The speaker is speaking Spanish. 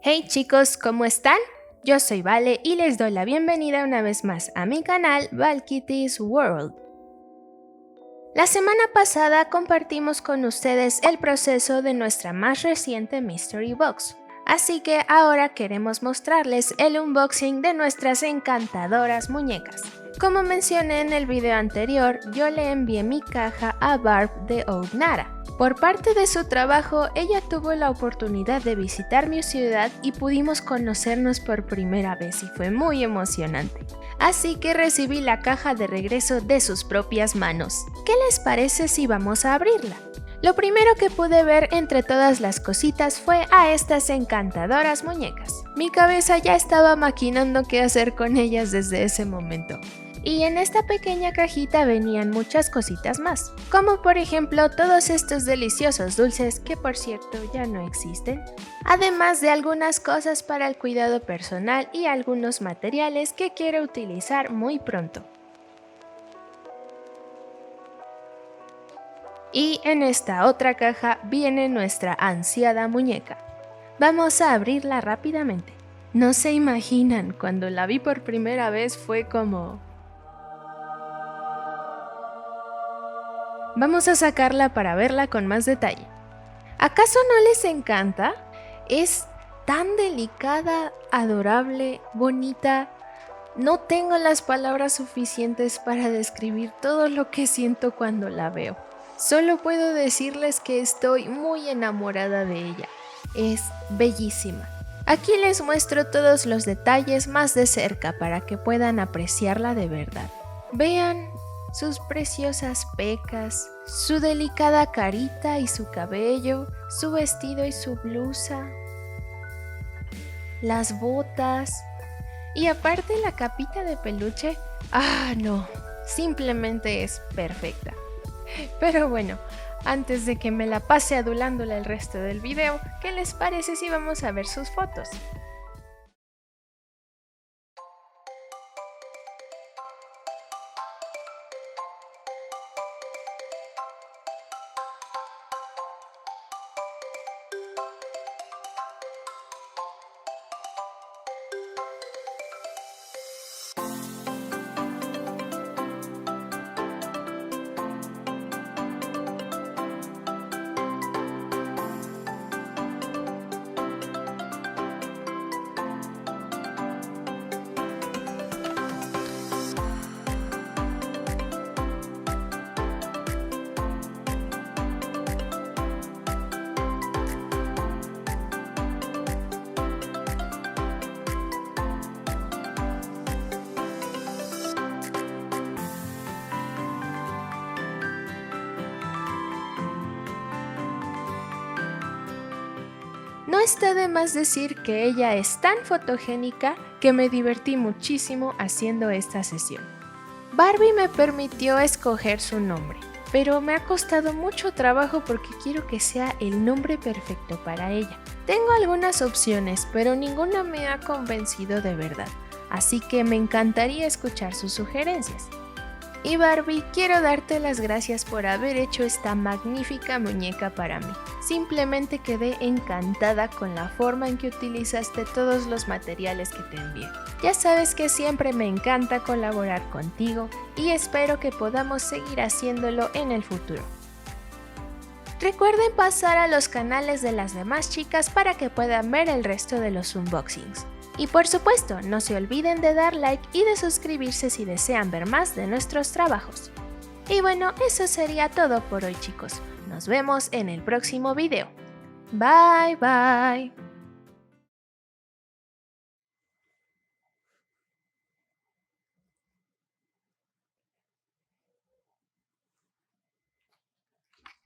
Hey chicos, ¿cómo están? Yo soy Vale y les doy la bienvenida una vez más a mi canal Valkitty's World. La semana pasada compartimos con ustedes el proceso de nuestra más reciente Mystery Box, así que ahora queremos mostrarles el unboxing de nuestras encantadoras muñecas. Como mencioné en el video anterior, yo le envié mi caja a Barb de Ognara. Por parte de su trabajo, ella tuvo la oportunidad de visitar mi ciudad y pudimos conocernos por primera vez y fue muy emocionante. Así que recibí la caja de regreso de sus propias manos. ¿Qué les parece si vamos a abrirla? Lo primero que pude ver entre todas las cositas fue a estas encantadoras muñecas. Mi cabeza ya estaba maquinando qué hacer con ellas desde ese momento. Y en esta pequeña cajita venían muchas cositas más, como por ejemplo todos estos deliciosos dulces que por cierto ya no existen, además de algunas cosas para el cuidado personal y algunos materiales que quiero utilizar muy pronto. Y en esta otra caja viene nuestra ansiada muñeca. Vamos a abrirla rápidamente. No se imaginan, cuando la vi por primera vez fue como... Vamos a sacarla para verla con más detalle. ¿Acaso no les encanta? Es tan delicada, adorable, bonita. No tengo las palabras suficientes para describir todo lo que siento cuando la veo. Solo puedo decirles que estoy muy enamorada de ella. Es bellísima. Aquí les muestro todos los detalles más de cerca para que puedan apreciarla de verdad. Vean sus preciosas pecas, su delicada carita y su cabello, su vestido y su blusa, las botas y aparte la capita de peluche. No, simplemente es perfecta. Pero bueno, antes de que me la pase adulándola el resto del video, ¿qué les parece si vamos a ver sus fotos? No está de más decir que ella es tan fotogénica que me divertí muchísimo haciendo esta sesión. Barbie me permitió escoger su nombre, pero me ha costado mucho trabajo porque quiero que sea el nombre perfecto para ella. Tengo algunas opciones, pero ninguna me ha convencido de verdad, así que me encantaría escuchar sus sugerencias. Y Barbie, quiero darte las gracias por haber hecho esta magnífica muñeca para mí. Simplemente quedé encantada con la forma en que utilizaste todos los materiales que te envié. Ya sabes que siempre me encanta colaborar contigo y espero que podamos seguir haciéndolo en el futuro. Recuerden pasar a los canales de las demás chicas para que puedan ver el resto de los unboxings. Y por supuesto, no se olviden de dar like y de suscribirse si desean ver más de nuestros trabajos. Y bueno, eso sería todo por hoy chicos. Nos vemos en el próximo video. Bye bye.